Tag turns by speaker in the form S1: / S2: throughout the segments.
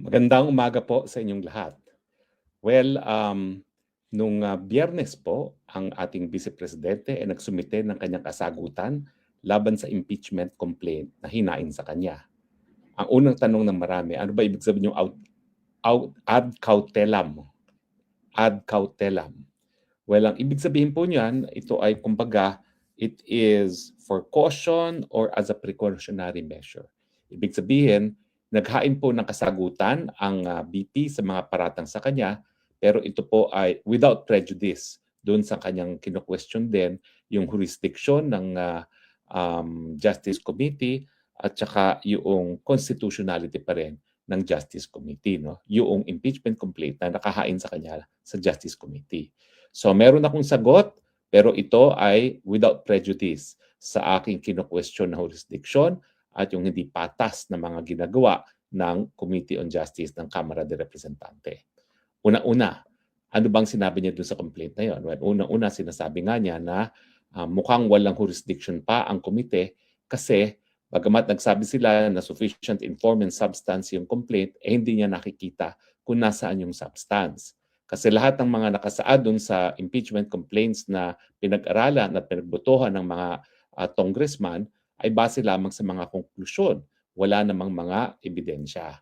S1: Magandang umaga po sa inyong lahat. Well, nung Biyernes po, ang ating Vice Presidente ay nagsumite ng kanyang kasagutan laban sa impeachment complaint na hinain sa kanya. Ang unang tanong ng marami, ano ba ibig sabihin yung ad cautelam? Ad cautelam. Well, ang ibig sabihin po niyan, ito ay kumbaga, it is for caution or as a precautionary measure. Ibig sabihin, naghain po ng kasagutan ang BP sa mga paratang sa kanya, pero ito po ay without prejudice doon sa kanyang kino-question din yung jurisdiction ng Justice Committee at saka yung constitutionality pa rin ng Justice Committee, no? Yung impeachment complaint na nakahain sa kanya sa Justice Committee. So meron akong sagot, pero ito ay without prejudice sa aking kino-question na jurisdiction at yung hindi patas na mga ginagawa ng Committee on Justice ng Kamara de Representante. Una-una, ano bang sinabi niya doon sa complaint na yon? Well, una-una, sinasabi nga niya na mukhang walang jurisdiction pa ang komite kasi bagamat nagsabi sila na sufficient inform and substance yung complaint, hindi niya nakikita kung nasaan yung substance. Kasi lahat ng mga nakasaad dun sa impeachment complaints na pinag-aralan at pinagbotohan ng mga congressman ay base lamang sa mga konklusyon. Wala namang mga ebidensya.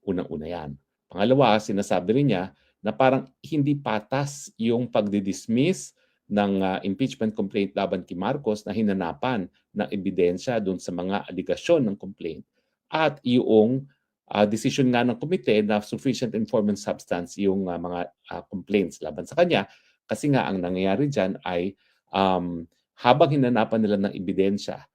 S1: Unang-una yan. Pangalawa, sinasabi rin niya na parang hindi patas yung pagdidismiss ng impeachment complaint laban kay Marcos na hinanapan ng ebidensya doon sa mga aligasyon ng complaint at yung decision nga ng komite na sufficient informant substance yung mga complaints laban sa kanya kasi nga ang nangyayari dyan ay habang hinanapan nila ng ebidensya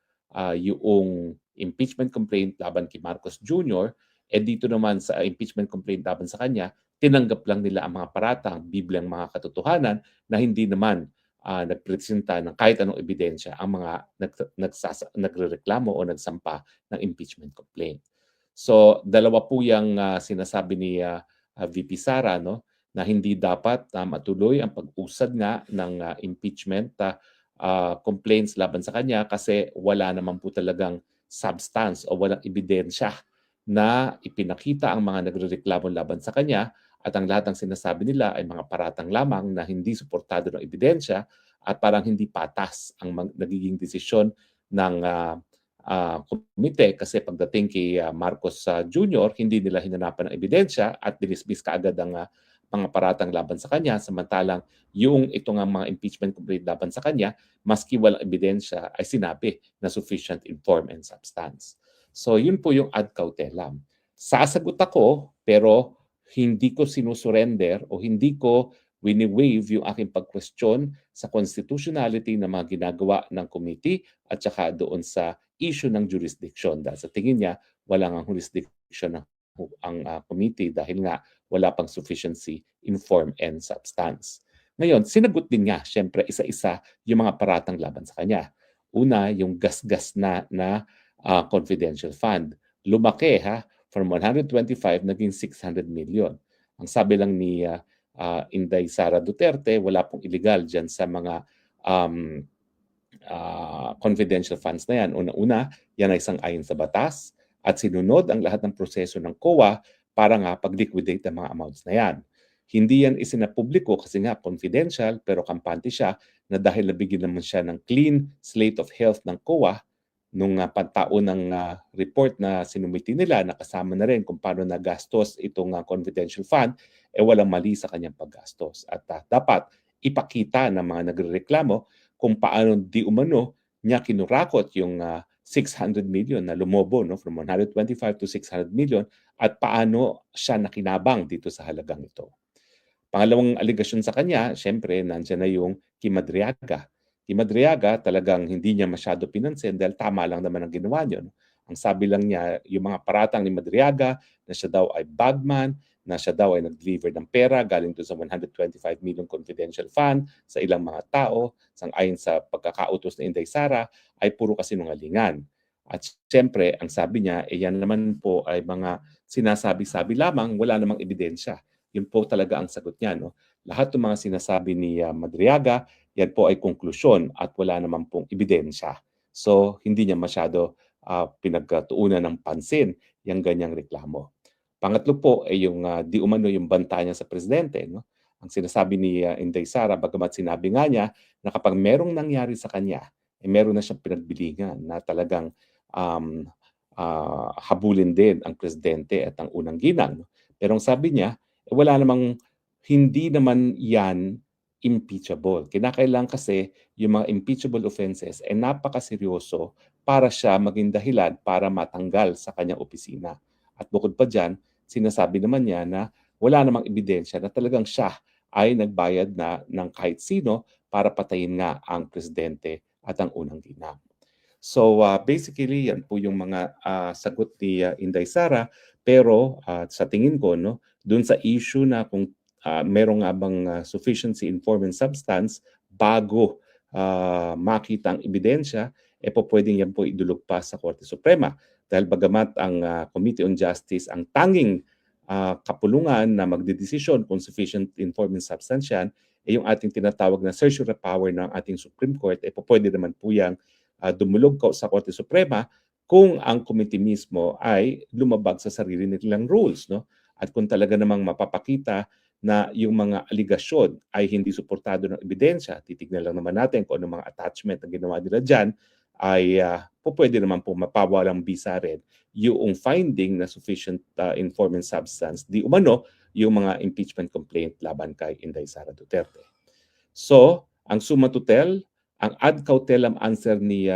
S1: yung impeachment complaint laban kay Marcos Jr., dito naman sa impeachment complaint laban sa kanya, tinanggap lang nila ang mga paratang, biblang mga katotohanan na hindi naman nagpresenta ng kahit anong ebidensya ang mga nagrereklamo o nagsampa ng impeachment complaint. So, dalawa po yung sinasabi ni VP Sara, no, na hindi dapat matuloy ang pag-usad nga ng impeachment complaints laban sa kanya kasi wala naman po talagang substance o walang ebidensya na ipinakita ang mga nagrereklamo laban sa kanya at ang lahat ng sinasabi nila ay mga paratang lamang na hindi suportado ng ebidensya at parang hindi patas ang nagiging desisyon ng komite kasi pagdating kay Marcos Jr., hindi nila hinanapan ng ebidensya at dinismiss kaagad ang mga paratang laban sa kanya samantalang yung ito nga mga impeachment complaint laban sa kanya, maski walang ebidensya ay sinabi na sufficient inform and substance. So yun po yung ad cautelam. Sasagot ako pero hindi ko sinusurrender o hindi ko wini-waive yung aking pag-question sa constitutionality ng mga ginagawa ng committee at saka doon sa issue ng jurisdiction. Dahil sa tingin niya, wala nga jurisdiction ang committee dahil nga wala pang sufficiency in form and substance. Ngayon, sinagot din nga, syempre, isa-isa yung mga paratang laban sa kanya. Una, yung gas-gas na confidential fund. Lumaki from 125 naging 600 million. Ang sabi lang ni Inday Sara Duterte, wala pong illegal dyan sa mga confidential funds na yan. Una-una, yan ay sang-ayon sa batas at sinunod ang lahat ng proseso ng COA para nga pag-liquidate ang mga amounts na yan. Hindi yan isinapubliko kasi nga confidential pero kampante siya na dahil nabigyan naman siya ng clean slate of health ng COA nung pantaunang report na sinumiti nila, nakasama na rin kung paano nagastos itong confidential fund, walang mali sa kanyang paggastos. At dapat ipakita ng mga nagrereklamo kung paano di umano niya kinurakot yung 600 million na lumobo from 125 to 600 million at paano siya nakinabang dito sa halagang ito. Pangalawang aligasyon sa kanya, syempre, nandiyan na yung kay Madriaga. Kay Madriaga, talagang hindi niya masyado pinansin dahil tama lang naman ang ginawa niya. Ang sabi lang niya, yung mga paratang ni Madriaga na siya daw ay bagman, na siya daw ay nag-deliver ng pera galing doon sa 125 million confidential fund sa ilang mga tao, sang-ayon sa pagkakautos ni Inday Sara, ay puro kasinungalingan. At siyempre, ang sabi niya, yan naman po ay mga sinasabi-sabi lamang, wala namang ebidensya. Yun po talaga ang sagot niya. No? Lahat ng mga sinasabi ni Madriaga, yan po ay konklusyon at wala naman pong ebidensya. So, hindi niya masyado pinagtuunan ng pansin yung ganyang reklamo. Pangatlo po ay yung di umano yung banta niya sa presidente, no? Ang sinasabi ni Inday Sara, bagamat sinabi nga niya na kapag merong nangyari sa kanya, meron na siyang pinagbilingan na talagang um, habulin din ang presidente at ang unang ginang. No? Pero ang sabi niya, wala namang, hindi naman yan impeachable. Kinakailangan kasi yung mga impeachable offenses ay napakaseryoso para siya maging dahilan para matanggal sa kanyang opisina. At bukod pa dyan, sinasabi naman niya na wala namang ebidensya na talagang siya ay nagbayad na ng kahit sino para patayin nga ang presidente at ang unang ginang. So basically yan po yung mga sagot ni Inday Sara, pero sa tingin ko no, doon sa issue na kung merong nga bang sufficiency in form and substance bago makita ang ebidensya, po pwedeng yan po idulog pa sa Korte Suprema. Dahil bagamat ang Committee on Justice ang tanging kapulungan na magdedesisyon kung sufficient in form and substance yan, yung ating tinatawag na certiorari power ng ating Supreme Court, po pwede naman po yang dumulog sa Korte Suprema kung ang committee mismo ay lumabag sa sarili nilang rules, no? At kung talaga namang mapapakita na yung mga aligasyon ay hindi suportado ng ebidensya, titignan lang naman natin kung ano mga attachment na ginawa nila dyan, ay pwede naman po mapawalang bisa rin yung finding na sufficient in form and substance di umano yung mga impeachment complaint laban kay Inday Sara Duterte. So, ang summa total, ang ad cautelam answer ni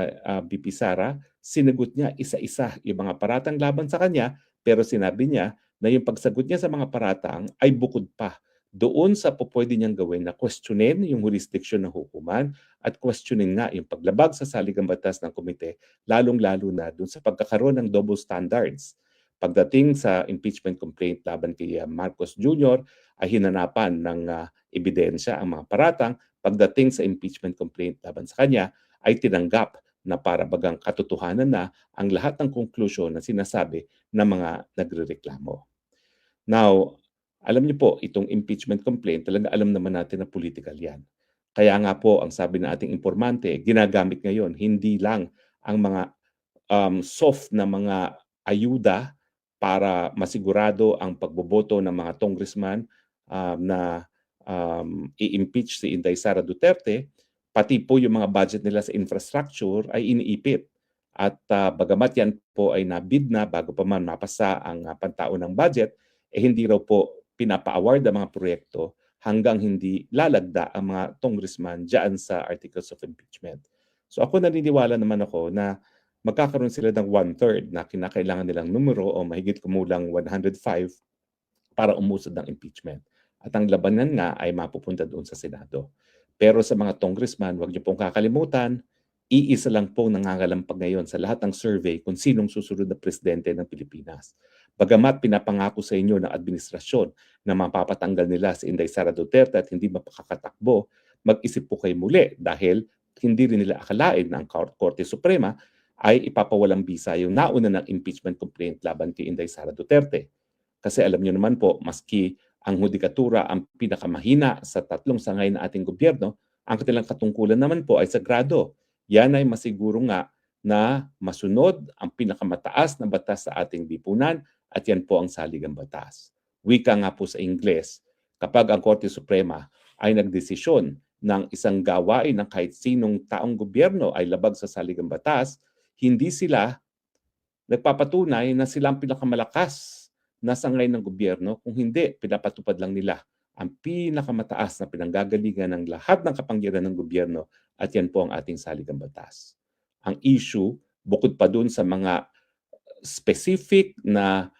S1: BP Sara, sinagot niya isa-isa yung mga paratang laban sa kanya, pero sinabi niya na yung pagsagot niya sa mga paratang ay bukod pa doon sa pupwede niyang gawin na questionin yung jurisdiction ng hukuman at questionin nga yung paglabag sa saligang batas ng komite, lalong-lalo na doon sa pagkakaroon ng double standards. Pagdating sa impeachment complaint laban kay Marcos Jr., ay hinanapan ng ebidensya ang mga paratang. Pagdating sa impeachment complaint laban sa kanya, ay tinanggap na para bagang katotohanan na ang lahat ng konklusyon na sinasabi ng mga nagrereklamo. Now, alam niyo po, itong impeachment complaint, talaga alam naman natin na political yan. Kaya nga po, ang sabi ng ating informante, ginagamit ngayon, hindi lang ang mga soft na mga ayuda para masigurado ang pagboboto ng mga congressman na i-impeach si Inday Sara Duterte, pati po yung mga budget nila sa infrastructure ay iniipit. At bagamat yan po ay nabid na bago pa man mapasa ang pantaunang budget, hindi raw po pinapa-award ang mga proyekto hanggang hindi lalagda ang mga congressman dyan sa articles of impeachment. So ako naniniwala naman ako na magkakaroon sila ng 1/3 na kinakailangan nilang numero o mahigit kumulang 105 para umusad ng impeachment. At ang labanan nga ay mapupunta doon sa Senado. Pero sa mga congressman, huwag niyo pong kakalimutan, iisa lang pong nangangalampag ngayon sa lahat ng survey kung sinong susunod na presidente ng Pilipinas. Bagamat pinapangako sa inyo ng administrasyon na mapapatanggal nila si Inday Sara Duterte at hindi mapakakatakbo, mag-isip po kayo muli dahil hindi rin nila akalain na ang Korte Suprema ay ipapawalang bisa yung nauna ng impeachment complaint laban kay Inday Sara Duterte. Kasi alam niyo naman po, maski ang hudikatura ang pinakamahina sa tatlong sangay na ating gobyerno, ang kanilang katungkulan naman po ay sagrado. Yan ay masiguro nga na masunod ang pinakamataas na batas sa ating lipunan at yan po ang saligang batas. Wika nga po sa Ingles, kapag ang Korte Suprema ay nagdesisyon ng isang gawain ng kahit sinong taong gobyerno ay labag sa saligang batas, hindi sila nagpapatunay na sila ang pinakamalakas na sangay ng gobyerno, kung hindi, pinapatupad lang nila ang pinakamataas na pinanggagalingan ng lahat ng kapangyarihan ng gobyerno at yan po ang ating saligang batas. Ang issue, bukod pa dun sa mga specific na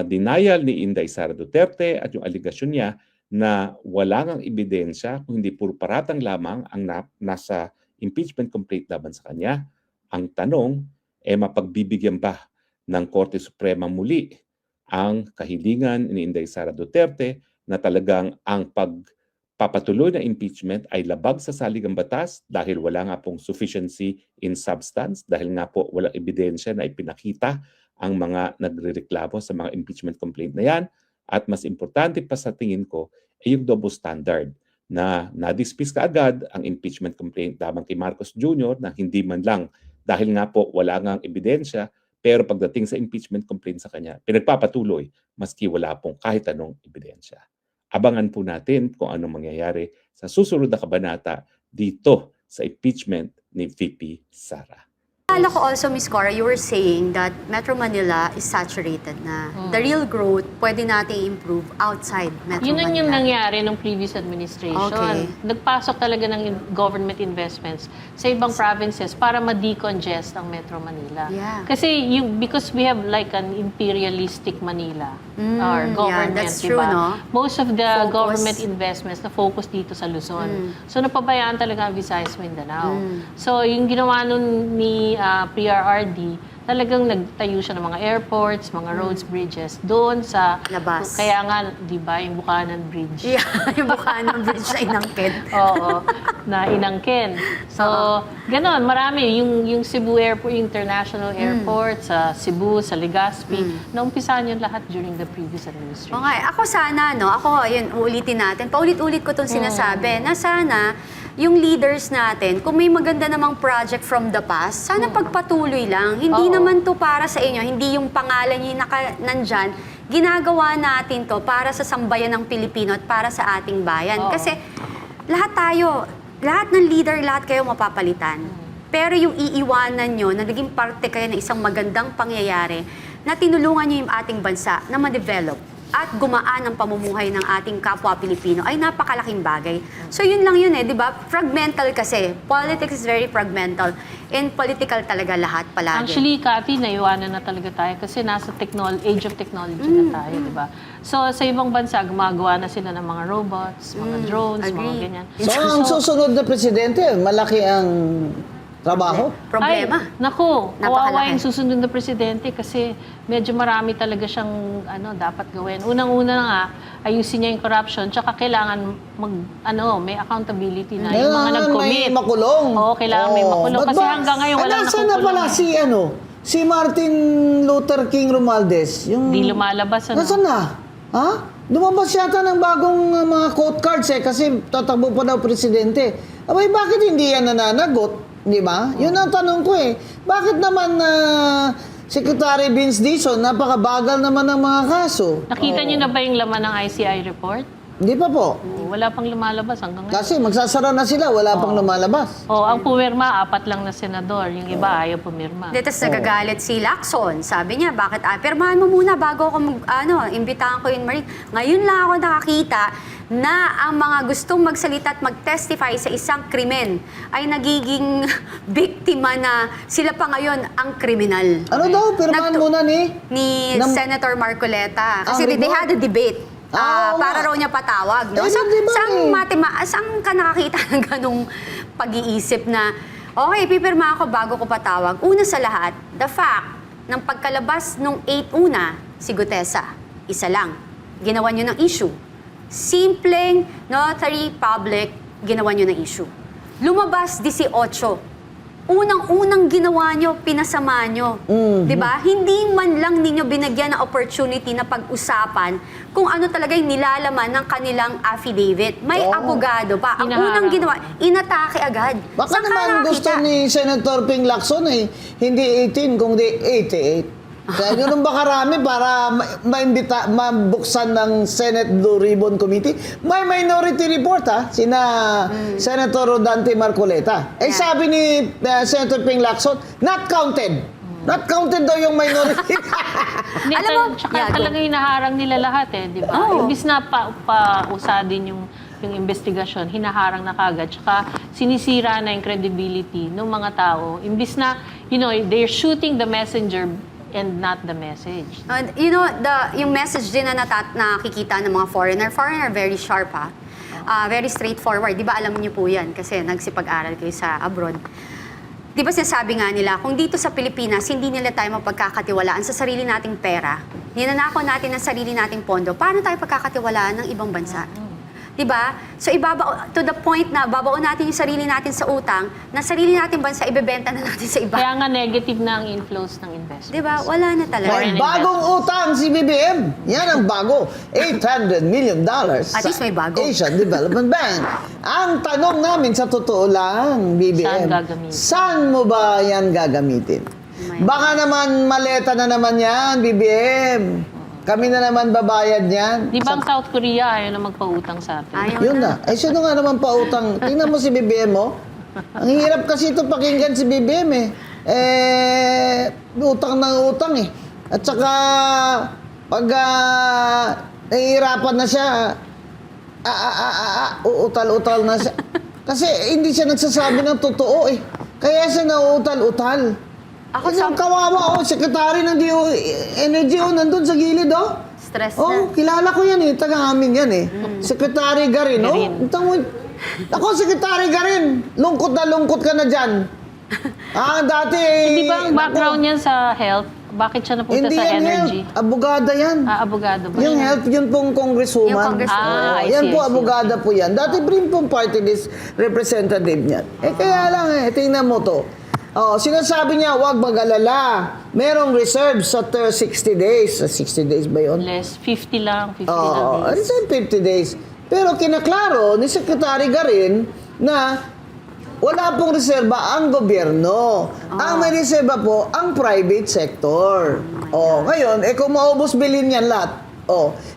S1: denial ni Inday Sara Duterte at yung aligasyon niya na wala ngang ebidensya kung hindi puro paratang lamang ang nasa impeachment complaint laban sa kanya, ang tanong, mapagbibigyan ba ng Korte Suprema muli ang kahilingan ni Inday Sara Duterte na talagang ang pagpapatuloy na impeachment ay labag sa saligang batas dahil wala nga pong sufficiency in substance, dahil nga po walang ebidensya na ipinakita ang mga nagrereklamo sa mga impeachment complaint na yan. At mas importante pa sa tingin ko ay yung double standard na na-dismiss kaagad ang impeachment complaint laban kay Marcos Jr. na hindi man lang dahil nga po wala ngang ebidensya, Pero pagdating sa impeachment complaint sa kanya, pinagpapatuloy maski wala pong kahit anong ebidensya. Abangan po natin kung anong mangyayari sa susunod na kabanata dito sa impeachment ni VP Sara.
S2: Akala ko also, Ms. Cora, you were saying that Metro Manila is saturated na. The real growth, pwede natin improve outside Metro
S3: Yun
S2: Manila.
S3: yung nangyari nung previous administration.
S2: Okay.
S3: Nagpasok talaga ng government investments sa ibang provinces para ma-decongest ang Metro Manila.
S2: Yeah.
S3: Kasi because we have like an imperialistic Manila, our government,
S2: that's true,
S3: diba?
S2: no?
S3: Most of the
S2: Focus.
S3: government investments na focus dito sa Luzon. So napabayaan talaga ang Visayas Mindanao. So yung ginawa nun ni PRRD, talagang nagtayo siya ng mga airports, mga roads, bridges doon sa
S2: Labas.
S3: Kaya nga, 'di ba, yung Bukanan Bridge.
S2: Yeah, yung Bukanan Bridge na inangkit.
S3: Oo, na inangkin. So, ganon, marami. Yung Cebu Airport, International Airport, sa Cebu, sa Legazpi, naumpisahan yun lahat during the previous administration.
S2: Okay, ako sana, no? Ako, yun, uulitin natin. Paulit-ulit ko itong sinasabi na sana yung leaders natin, kung may maganda namang project from the past, sana pagpatuloy lang. Hindi
S3: Oo.
S2: naman to para sa inyo, hindi yung pangalan nyo yung nandyan. Ginagawa natin to para sa sambayan ng Pilipino at para sa ating bayan.
S3: Oo.
S2: Kasi lahat tayo, lahat ng leader, lahat kayo mapapalitan. Pero yung iiwanan nyo na naging parte kayo ng isang magandang pangyayari na tinulungan nyo yung ating bansa na ma-develop at gumaan ang pamumuhay ng ating kapwa Pilipino ay napakalaking bagay. So yun lang yun di ba? Fragmental kasi. Politics is very fragmental. And political talaga lahat palagi.
S3: Actually, Cathy, naiwanan na talaga tayo kasi nasa age of technology na tayo, di ba? So, sa ibang bansa, gumagawa na sila ng mga robots, mga drones, mga
S2: agree.
S3: ganyan.
S4: So, ang susunod na presidente, malaki ang trabaho?
S2: Problema.
S3: Ay, naku, kawawa
S2: Napakalaki.
S3: yung susunod na presidente kasi medyo marami talaga siyang dapat gawin. Unang-una na nga, ayusin niya yung corruption, tsaka kailangan may accountability na yung mga nag-commit.
S4: May makulong.
S3: Oo, kailangan may makulong.
S4: Ba't
S3: Kasi
S4: ba?
S3: hanggang ngayon walang
S4: Nasaan na pala
S3: nakukulong.
S4: si Martin Luther King Romualdez?
S3: Di lumalabas,
S4: Nasaan na? Ha? Lumabas yata ng bagong mga quote cards kasi tatakbo pa daw presidente. Abay, bakit hindi yan nananagot? Di ba? Yun ang tanong ko Bakit naman Secretary Vince Dizon, napakabagal naman ng mga kaso?
S3: Nakita niyo na ba yung laman ng ICI report?
S4: Hindi pa po.
S3: Wala pang lumalabas hanggang ngayon.
S4: Kasi magsasara na sila, wala pang lumalabas.
S3: Ang pumirma, 4 lang na senador. Yung iba, ayaw pumirma.
S2: Tapos nagagalit si Lacson. Sabi niya, bakit pirmahan mo muna bago ako imbitahan ko yun, Marie. Ngayon lang ako nakakita na ang mga gustong magsalita at mag-testify sa isang krimen ay nagiging biktima na sila pa ngayon ang kriminal.
S4: Ano daw? Pirmahan muna ni
S2: Senator Marcoleta. Kasi
S4: Ang
S2: they
S4: report?
S2: had a debate.
S4: Oo
S2: Para
S4: nga.
S2: raw niya patawag. No?
S4: Eh, di ba
S2: Saan ka nakakita ng ganong pag-iisip na, okay, pipirma ako bago ko patawag. Una sa lahat, the fact ng pagkalabas nung 8 si Gutesa, isa lang. Ginawa niyo ng issue. Simpleng notary public, ginawa niyo ng issue. Lumabas 18. Unang-unang ginawa nyo, pinasama nyo. Diba? Hindi man lang ninyo binagyan ng opportunity na pag-usapan kung ano talaga yung nilalaman ng kanilang affidavit. May abogado pa. Ang
S3: Hinaharang.
S2: unang ginawa, inatake agad.
S4: Baka
S2: Saan ka
S4: naman
S2: nakakita?
S4: gusto ni Senator Ping Lacson hindi 18 kundi 88. Kaya ganun ba karami para mabuksan ng Senate Blue Ribbon Committee? May minority report sina Senator Rodante Marcoleta.
S2: Yeah.
S4: Sabi ni Senator Ping Lacson, not counted. Not counted daw yung minority.
S3: Hindi,
S2: Alam mo,
S3: tsaka
S2: yeah, go.
S3: talaga hinaharang nila lahat di ba?
S2: Oo.
S3: Imbis na pausadin yung investigasyon, hinaharang na kagad. Tsaka sinisira na yung credibility ng mga tao. Imbis na, they're shooting the messenger and not the message.
S2: Yung message din na nakikita ng mga foreigner very sharp very straightforward. Di ba alam niyo po yan kasi nagsipag-aral kayo sa abroad. Di ba sinasabi nga nila, kung dito sa Pilipinas, hindi nila tayo mapagkakatiwalaan sa sarili nating pera, ninanakaw natin ang sarili nating pondo, paano tayo pagkakatiwalaan ng ibang bansa? Di ba? So to the point na babaon natin yung sarili natin sa utang, na sarili nating bansa, ibebenta na natin sa iba.
S3: Kaya nga negative na ang inflows ng investment.
S2: Di ba? Wala na talaga.
S4: May bagong utang si BBM. Yan ang bago. $800 million
S2: At least may bago.
S4: Asian Development Bank. Ang tanong namin sa totoo lang, BBM,
S3: Saan gagamitin?
S4: saan mo ba yan gagamitin? Baka naman maleta na naman yan, BBM. Kami na naman babayad yan.
S3: Di ba ang South Korea ayaw na magpautang sa atin?
S2: Ayaw
S4: Yun
S2: na.
S4: na. Ay, sino nga naman pautang? Tingnan mo si BBM, oh. Ang hirap kasi ito pakinggan si BBM, eh. Utang ng utang, eh. At saka, pag nahihirapan na siya, uutal-utal na siya. Kasi hindi siya nagsasabi ng totoo, eh. Kaya siya nauutal-utal.
S2: Ako
S4: Yung kawawa, oh, sekretary ng Energy, oh, nandun sa gilid, oh.
S2: Stress
S4: Oh,
S2: na.
S4: kilala ko yan eh. Taga amin yan eh. Secretary Garin, no?
S3: Garin.
S4: Ako, Secretary Garin. Lungkot na lungkot ka na dyan. Dati
S3: Di ba ang background niyan sa health? Bakit siya napunta
S4: Hindi
S3: sa
S4: yan
S3: energy?
S4: health. Abogada yan.
S3: Abogado ba?
S4: Yung health, yun pong congresswoman.
S2: Yung congresswoman.
S3: I
S4: Yan
S3: see,
S4: po,
S3: I see.
S4: abogada po yan. Dati rin pong party list representative niyan. Kaya lang tingnan mo to. Sinasabi niya, huwag mag-alala. Merong reserve sa 60 days. Sa 60 days ba yun?
S3: Less, 50 lang, 50 lang
S4: Oo,
S3: days.
S4: reserve 50 days. Pero kinaklaro ni Secretary Garin na wala pong reserba ang gobyerno. Ang may reserba po, ang private sector. Ngayon, kung maubos bilhin yan lahat.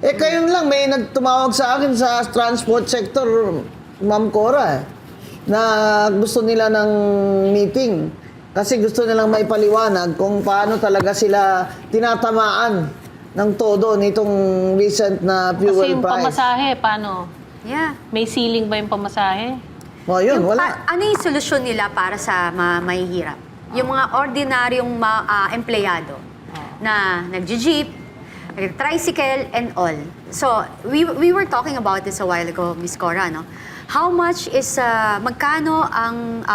S4: Kayon lang, may nagtumawag sa akin sa transport sector, Ma'am Cora, na gusto nila ng meeting. Kasi gusto nilang maipaliwanag kung paano talaga sila tinatamaan ng todo nitong recent na
S3: Kasi
S4: fuel
S3: yung
S4: price.
S3: pamasahe, paano?
S2: Yeah.
S3: May ceiling ba yung pamasahe?
S4: Yun,
S2: Yung
S4: wala.
S2: ano yung solusyon nila para sa mahihirap? Yung mga ordinaryong empleyado na nag-jeep, nag-tricycle, and all. So, we were talking about this a while ago, Miss Cora, no? How much is, magkano ang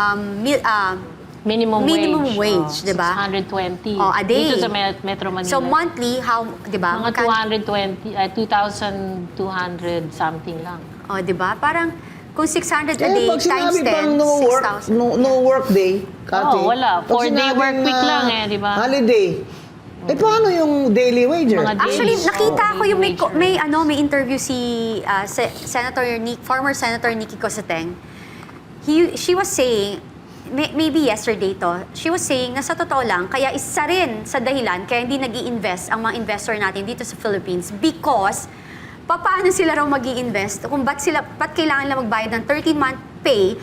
S3: Minimum
S2: wage, di ba?
S3: 620.
S2: A day.
S3: Dito sa Metro Manila.
S2: So, monthly, how, di ba?
S3: Mga 220, 2,200 something lang.
S2: Di ba? Parang, kung 600 a day
S4: Pag
S2: times
S4: sinabi
S2: 10,
S4: pang
S2: 6,000.
S4: no work day, Kati.
S3: Wala.
S4: Pag
S3: 4-day
S4: sinabing,
S3: work week lang di ba?
S4: Holiday. Paano yung daily wager?
S3: Mga
S2: Actually,
S3: days.
S2: nakita ko yung
S3: Daily wage.
S2: may interview si former Senator Nikki Cosateng. She was saying, maybe yesterday to, she was saying na sa totoo lang, kaya isa rin sa dahilan kaya hindi nag-i-invest ang mga investor natin dito sa Philippines because paano sila raw mag-i-invest kung ba't kailangan nila magbayad ng 13-month pay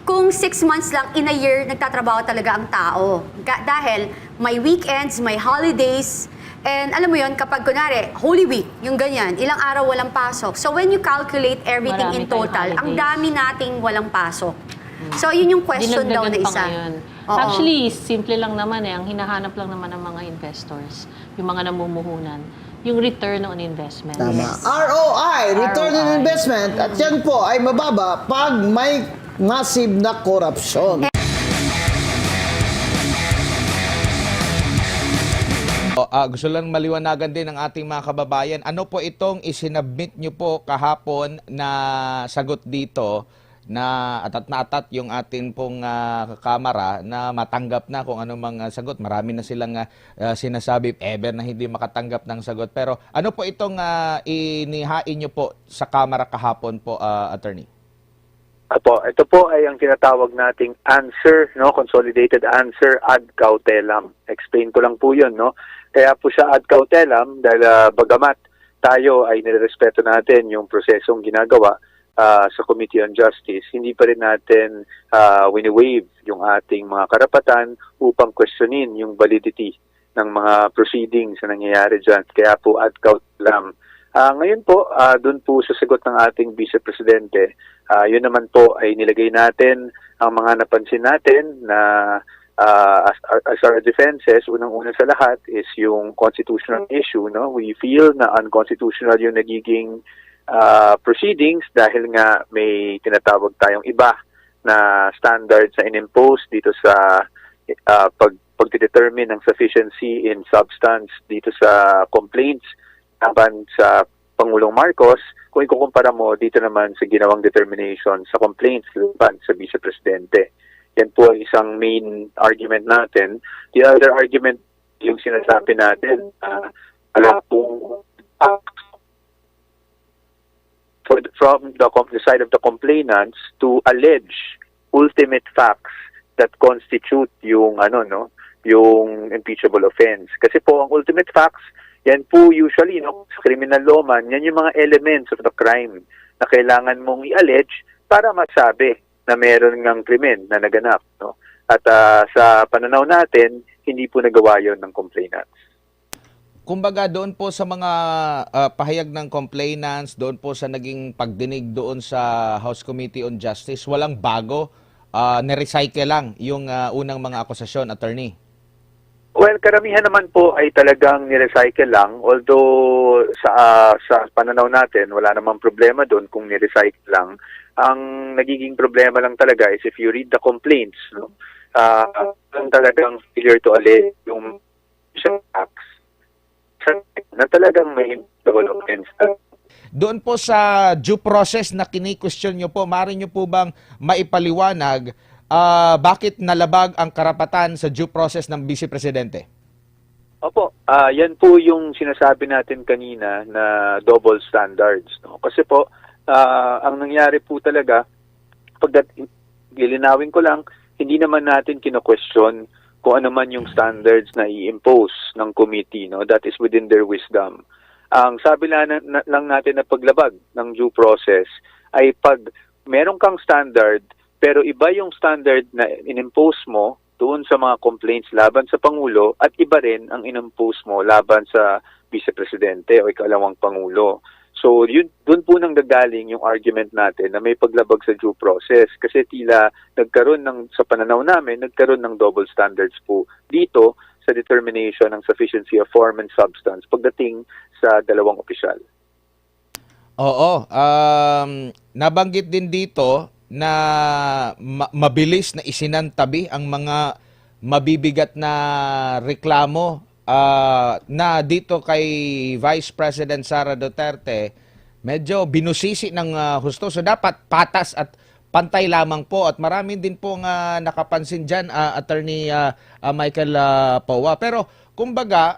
S2: kung 6 months lang in a year nagtatrabaho talaga ang tao. Dahil may weekends, may holidays, and alam mo yon kapag kunwari, Holy Week, yung ganyan, ilang araw walang pasok. So when you calculate everything
S3: Marami
S2: in total,
S3: tayong
S2: ang
S3: holidays.
S2: dami nating walang pasok. So yun yung question daw na
S3: Dinagdagan pa
S2: isa.
S3: ngayon.
S2: Oo.
S3: Actually, simple lang naman Ang hinahanap lang naman ng mga investors, yung mga namumuhunan, yung return on investment.
S4: Tama. ROI, Return on
S3: ROI.
S4: Investment. At yan po ay mababa pag may massive na korupsyon.
S5: Gusto lang maliwanagan din ng ating mga kababayan. Ano po itong isinabmit nyo po kahapon na sagot dito na atat yung atin pong kamera na matanggap na kung ano mga sagot. Marami na silang sinasabi ever na hindi makatanggap ng sagot. Pero ano po itong inihain nyo po sa kamera kahapon po, attorney?
S6: Ito po ay ang tinatawag nating answer, no, consolidated answer ad cautelam. Explain ko lang po 'yun, no. Kaya po siya ad cautelam dahil bagamat tayo ay nirerespeto natin yung prosesong ginagawa sa Committee on Justice, hindi pa rin natin wini-waive yung ating mga karapatan upang questionin yung validity ng mga proceedings na nangyayari dyan. Kaya po ad cautelam. Ngayon po, doon po sa sagot ng ating Vice Presidente, yun naman po ay nilagay natin ang mga napansin natin na as our defenses, unang-una sa lahat is yung constitutional issue. No? We feel na unconstitutional yung nagiging proceedings dahil nga may tinatawag tayong iba na standards na inimpose dito sa pagdetermine ng sufficiency in substance dito sa complaints laban sa Pangulong Marcos, kung ikukumpara mo dito naman sa ginawang determination sa complaints laban sa Vice Presidente. Yan po ang isang main argument natin. The other argument, yung sinasabi natin, wala pong from the side of the complainants to allege ultimate facts that constitute yung yung impeachable offense. Kasi po, ang ultimate facts, yan po usually, no, sa criminal law man, yan yung mga elements of the crime na kailangan mong i-allege para masabi na meron ngang krimen na naganap. No? At sa pananaw natin, hindi po nagawa yon ng complainants.
S5: Kumbaga doon po sa mga pahayag ng complainants, doon po sa naging pagdinig doon sa House Committee on Justice, walang bago, nirecycle lang yung unang mga akusasyon, attorney.
S6: Well, karamihan naman po ay talagang nirecycle lang. Although sa pananaw natin, wala namang problema doon kung nirecycle lang. Ang nagiging problema lang talaga is if you read the complaints, no, talagang failure to allege yung facts na talagang may impeachable offense.
S5: Doon po sa due process na kini-question nyo po, maaari nyo po bang maipaliwanag bakit nalabag ang karapatan sa due process ng Vice Presidente?
S6: Opo, yan po yung sinasabi natin kanina na double standards. No? Kasi po, ang nangyari po talaga, lilinawin ko lang, hindi naman natin kino-question kung ano man yung standards na i-impose ng committee. No? That is within their wisdom. Ang sabi lang natin na paglabag ng due process ay pag meron kang standard, pero iba yung standard na inimpose mo doon sa mga complaints laban sa Pangulo at iba rin ang inimpose mo laban sa Vice Presidente o ikalawang Pangulo. So, doon po nang gagaling yung argument natin na may paglabag sa due process kasi tila sa pananaw namin, nagkaroon ng double standards po dito sa determination ng sufficiency of form and substance pagdating sa dalawang opisyal.
S5: Oo, nabanggit din dito na mabilis na isinantabi ang mga mabibigat na reklamo na dito kay Vice President Sara Duterte, medyo binusisi ng husto. So dapat patas at pantay lamang po at marami din pong nakapansin dyan, Attorney Michael Powa. Pero kumbaga,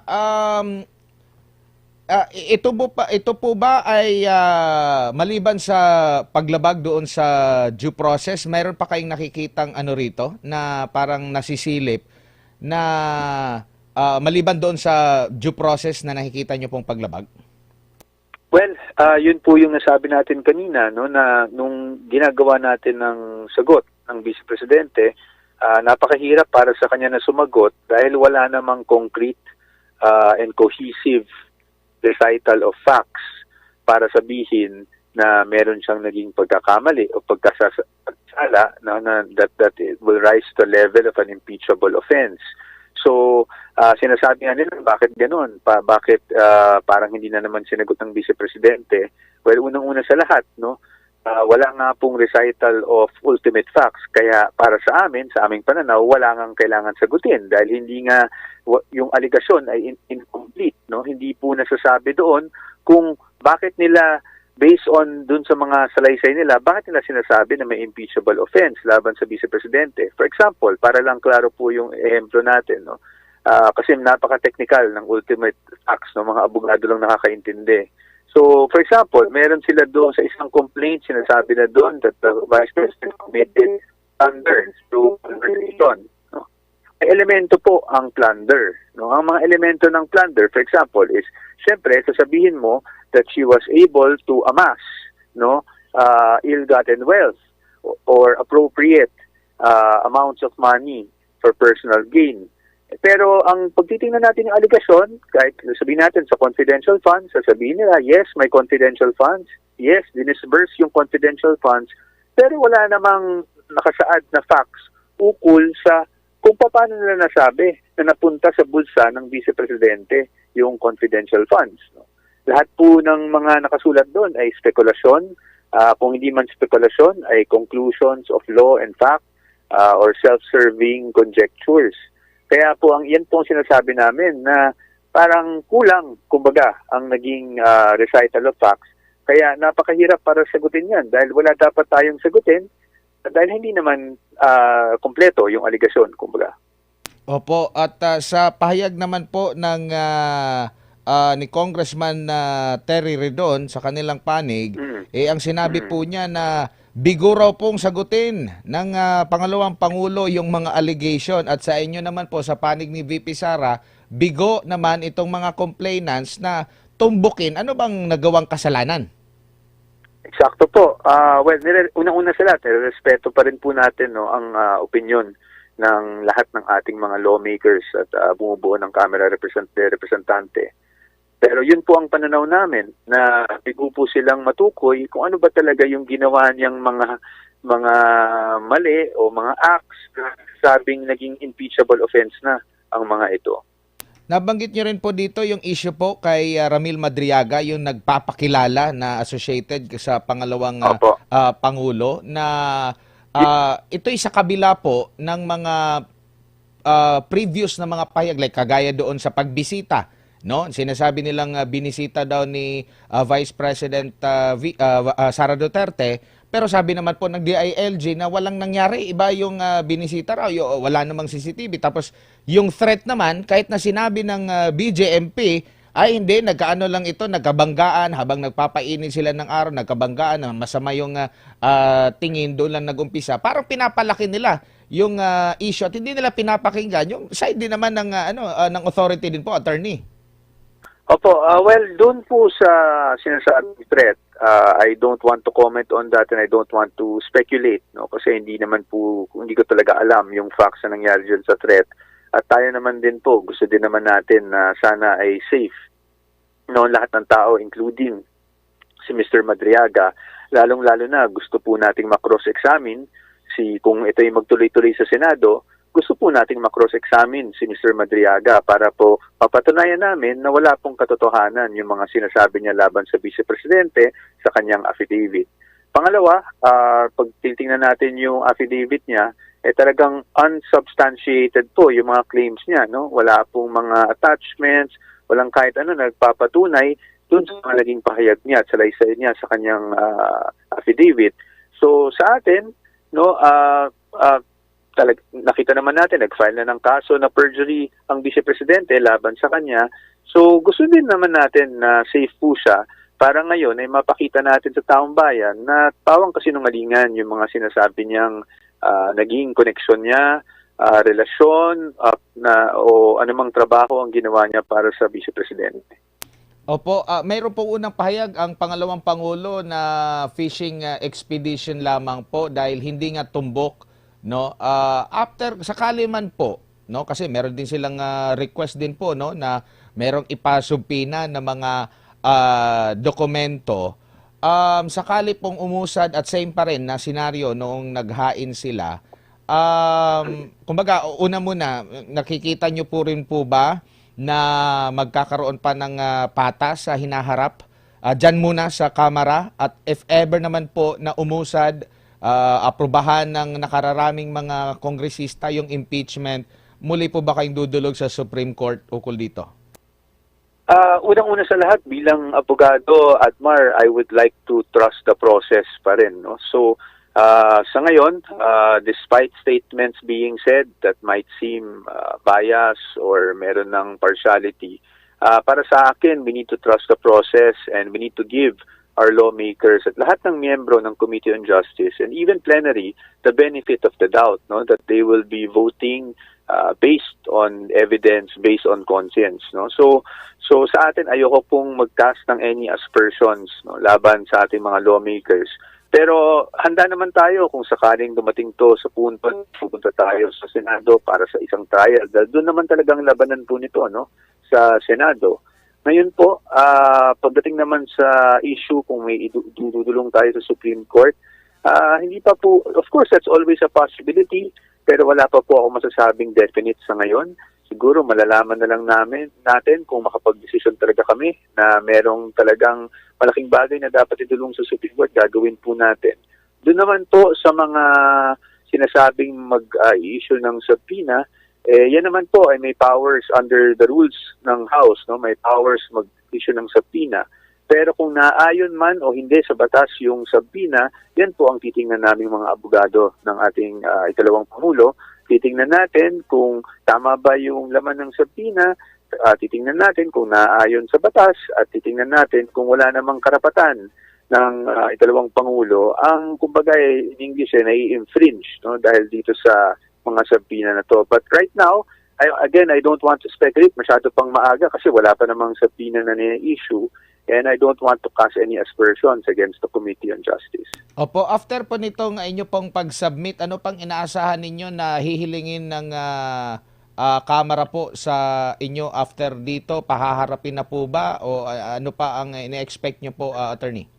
S5: ito po ba ay maliban sa paglabag doon sa due process, mayroon pa kayong nakikitang ano rito na parang nasisilip na maliban doon sa due process na nakikita nyo pong paglabag?
S6: Well, yun po yung nasabi natin kanina, no, na nung ginagawa natin ng sagot ng Vice Presidente, napakahirap para sa kanya na sumagot dahil wala namang concrete and cohesive recital of facts para sabihin na meron siyang naging pagkakamali o pagkasala that it will rise to the level of an impeachable offense. So, sinasabi nga nila, bakit ganun? Bakit parang hindi na naman sinagot ng Vice Presidente? Well, unang-una sa lahat, no, wala nga pong recital of ultimate facts. Kaya para sa aming pananaw, wala nga kailangan sagutin dahil hindi nga yung allegation ay incomplete. No? Hindi po nasasabi doon kung bakit nila, based on dun sa mga salaysay nila, bakit nila sinasabi na may impeachable offense laban sa Vice Presidente. For example, para lang klaro po yung ehemplo natin, no? Kasi napaka-technical ng ultimate facts, no? Mga abogado lang nakakaintindi. So, for example, meron sila doon sa isang complaint, sinasabi na doon that the Vice President committed plunders through conversation. No? May elemento po ang plunder. No? Ang mga elemento ng plunder, for example, is, syempre, sasabihin mo that she was able to amass, no, ill-gotten wealth or appropriate amounts of money for personal gain. Pero ang pagtitingnan natin yung allegation, kahit sabihin natin sa confidential funds, sasabihin nila, yes, may confidential funds, yes, dinisburse yung confidential funds, pero wala namang nakasaad na facts ukol sa kung paano nila nasabi na napunta sa bulsa ng Vice Presidente yung confidential funds. No? Lahat po ng mga nakasulat doon ay spekulasyon, kung hindi man spekulasyon, ay conclusions of law and fact or self-serving conjectures. Kaya po yan po ang sinasabi namin na parang kulang, kumbaga, ang naging recital of facts. Kaya napakahirap para sagutin yan dahil wala dapat tayong sagutin dahil hindi naman kompleto yung aligasyon, kumbaga.
S5: Opo, at sa pahayag naman po ng ni Congressman Terry Redon sa kanilang panig, ang sinabi po niya na bigo raw pong sagutin ng pangalawang Pangulo yung mga allegation at sa inyo naman po sa panig ni VP Sara, bigo naman itong mga complainants na tumbukin. Ano bang nagawang kasalanan?
S6: Eksakto po. Well, unang-una sa lahat, respeto pa rin po natin, no, ang opinion ng lahat ng ating mga lawmakers at bumubuo ng Kamara Representante. Pero yun po ang pananaw namin na bigo po silang matukoy kung ano ba talaga yung ginawa niyang mga mali o mga acts na sabing naging impeachable offense na ang mga ito.
S5: Nabanggit niyo rin po dito yung issue po kay Ramil Madriaga, yung nagpapakilala na associated sa pangalawang
S6: Opo.
S5: Pangulo na ito'y sa kabila po ng mga previous na mga pahayag like kagaya doon sa pagbisita, no? Sinasabi nilang binisita daw ni Vice President Sara Duterte, pero sabi naman po ng DILG na walang nangyari, iba yung binisita raw, wala namang CCTV. Tapos yung threat naman, kahit na sinabi ng BJMP, ay hindi, nagkaano lang ito, nagkabanggaan habang nagpapainit sila ng araw, nagkabanggaan na masama yung tingin, doon lang nagumpisa. Parang pinapalaki nila yung issue at hindi nila pinapakinggan yung side din naman ng ng authority din po, attorney.
S6: Opo, well, doon po sa sinasabing threat, I don't want to comment on that and I don't want to speculate, no? Kasi hindi ko talaga alam yung facts na nangyari dyan sa threat. At tayo naman din po, gusto din naman natin na sana ay safe, no, lahat ng tao, including si Mr. Madriaga. Lalong-lalo na gusto po nating makross-examine kung ito'y magtuloy-tuloy sa Senado, gusto po nating makross-examine si Mr. Madriaga para po mapatunayan namin na wala pong katotohanan yung mga sinasabi niya laban sa Vice Presidente sa kanyang affidavit. Pangalawa, pag titingnan natin yung affidavit niya, talagang unsubstantiated po yung mga claims niya, no? Wala pong mga attachments, walang kahit ano nagpapatunay dun sa mga naging pahayag niya at salaysay niya sa kanyang affidavit. So sa atin, no, nakita naman natin, nag-file na ng kaso na perjury ang Vice Presidente laban sa kanya. So gusto din naman natin na safe po siya para ngayon ay mapakita natin sa taong bayan na pawang kasinungalingan yung mga sinasabi niyang naging koneksyon niya, relasyon, o anumang trabaho ang ginawa niya para sa Vice Presidente.
S5: Opo, mayroon po unang pahayag ang pangalawang Pangulo na fishing expedition lamang po dahil hindi nga tumbok, no? After sakali man po, no, kasi meron din silang request din po, no, na merong ipasubpina na mga dokumento. Sakali pong umusad at same pa rin na senaryo noong naghain sila. Kumbaga, una muna, nakikita nyo po rin po ba na magkakaroon pa ng patas sa hinaharap? Diyan muna sa Kamara at if ever naman po na umusad, aprobahan ng nakararaming mga kongresista yung impeachment, muli po ba kayong dudulog sa Supreme Court ukol dito?
S6: Unang-una sa lahat, bilang abogado, Admar, I would like to trust the process pa rin, no? So, sa ngayon, despite statements being said that might seem bias or meron ng partiality, para sa akin, we need to trust the process and we need to give our lawmakers at lahat ng miyembro ng Committee on Justice and even plenary the benefit of the doubt, no, that they will be voting based on evidence, based on conscience, no. So sa atin ayoko pong mag-cast ng any aspersions, no, laban sa ating mga lawmakers. Pero handa naman tayo kung sakaling dumating to sa punto, pupunta tayo sa Senado para sa isang trial. Dahil doon naman talagang labanan po nito, no, sa Senado. Ngayon po, pagdating naman sa issue kung may idudulong tayo sa Supreme Court, hindi pa po, of course, that's always a possibility, pero wala pa po ako masasabing definite sa ngayon. Siguro malalaman na lang natin kung makapag-desisyon talaga kami na merong talagang malaking bagay na dapat idulong sa Supreme Court, gagawin po natin. Doon naman po sa mga sinasabing mag-issue ng subpoena, yan naman po ay may powers under the rules ng House, no? May powers mag-issue ng subpoena. Pero kung naayon man o hindi sa batas yung subpoena, yan po ang titingnan naming mga abogado ng ating ikalawang Pangulo. Titingnan natin kung tama ba yung laman ng subpoena, titingnan natin kung naayon sa batas, at titingnan natin kung wala namang karapatan ikalawang Pangulo, ang kumbaga in English nai-infringe, no, dahil dito sa mga sabina na to. But right now, I don't want to speculate, masyado pang maaga kasi wala pa namang sabina na issue, and I don't want to cast any aspersions against the Committee on Justice.
S5: Opo, after po nitong inyo pong pag-submit, ano pang inaasahan ninyo na hihilingin ng Kamara po sa inyo after dito? Pahaharapin na po ba o ano pa ang ine-expect nyo po, Attorney?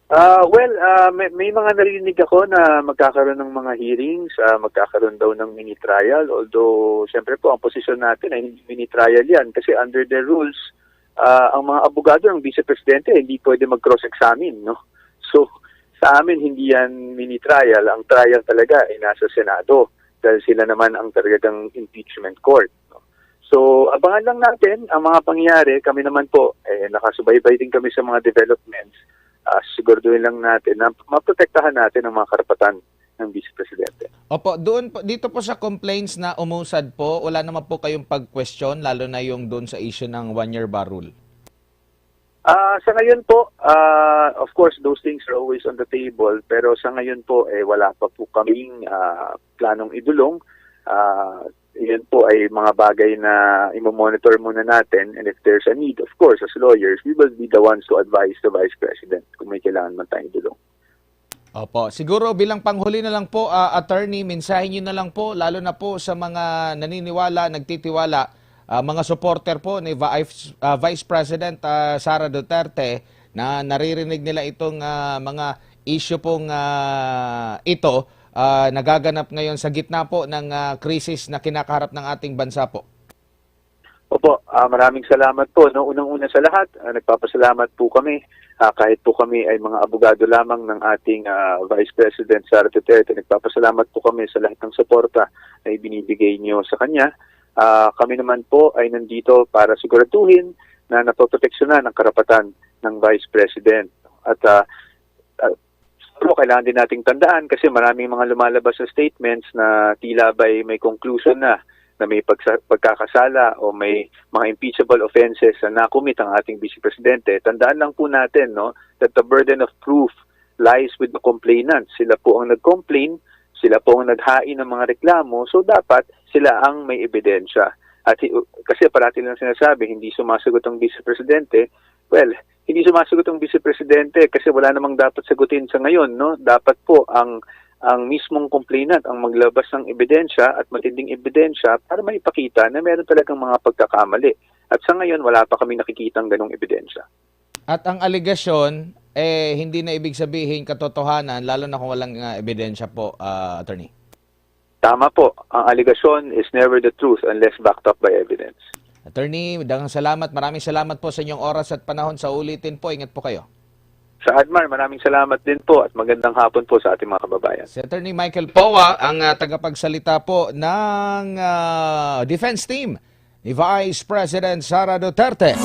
S6: May mga narinig ako na magkakaroon ng mga hearings, magkakaroon daw ng mini trial, although siyempre po ang posisyon natin ay hindi mini trial yan kasi under the rules, ang mga abogado ng Vice Presidente hindi pwede mag-cross-examine, no? So, sa amin hindi yan mini trial, ang trial talaga ay nasa Senado dahil sila naman ang talagang impeachment court, no? So, abangan lang natin ang mga pangyayari. Kami naman po, nakasubaybay din kami sa mga developments. Siguraduhin lang natin na maprotektahan natin ang mga karapatan ng Vice Presidente.
S5: Opo, dito po sa complaints na umusad po, wala naman po kayong pag-question, lalo na yung doon sa issue ng one-year bar rule?
S6: Sa ngayon po, of course, those things are always on the table, pero sa ngayon po, wala pa po kaming planong idulong. Yan po ay mga bagay na imo-monitor muna natin, and if there's a need, of course, as lawyers, we will be the ones to advise the Vice President kung may kailangan man tayong idulong.
S5: Opo, siguro bilang panghuli na lang po, Attorney, mensahe nyo na lang po, lalo na po sa mga naniniwala, nagtitiwala, mga supporter po ni Vice President Sara Duterte na naririnig nila itong mga issue pong ito, nagaganap ngayon sa gitna po ng krisis na kinakaharap ng ating bansa po.
S6: Opo, maraming salamat po. No, unang-una sa lahat, nagpapasalamat po kami. Kahit po kami ay mga abogado lamang ng ating Vice President Sara Duterte, nagpapasalamat po kami sa lahat ng suporta na ibinibigay niyo sa kanya. Kami naman po ay nandito para siguraduhin na napoproteksyonan ang karapatan ng Vice President. At pero kailangan din nating tandaan kasi maraming mga lumalabas na statements na tila ba'y may conclusion na may pagkakasala o may mga impeachable offenses na nakumit ang ating Vice Presidente. Tandaan lang po natin, no, that the burden of proof lies with the complainants. Sila po ang nag-complain, sila po ang naghain ng mga reklamo, so dapat sila ang may ebidensya. At kasi parati lang sinasabi, hindi sumasagot ang Vice Presidente. Well, hindi sumasagot ang Vice Presidente kasi wala namang dapat sagutin sa ngayon, no? Dapat po ang mismong complainant ang maglabas ng ebidensya at matinding ebidensya para maipakita na meron talagang mga pagkakamali. At sa ngayon, wala pa kami nakikitang ganong ebidensya.
S5: At ang aligasyon, hindi na ibig sabihin katotohanan, lalo na kung walang ebidensya po, Attorney.
S6: Tama po. Ang aligasyon is never the truth unless backed up by evidence.
S5: Attorney, maraming salamat po sa inyong oras at panahon. Sa ulitin po, ingat po kayo.
S6: Sa Admar, maraming salamat din po at magandang hapon po sa ating mga kababayan.
S5: Si Attorney Michael Powa, ang tagapagsalita po ng defense team ni Vice President Sara Duterte.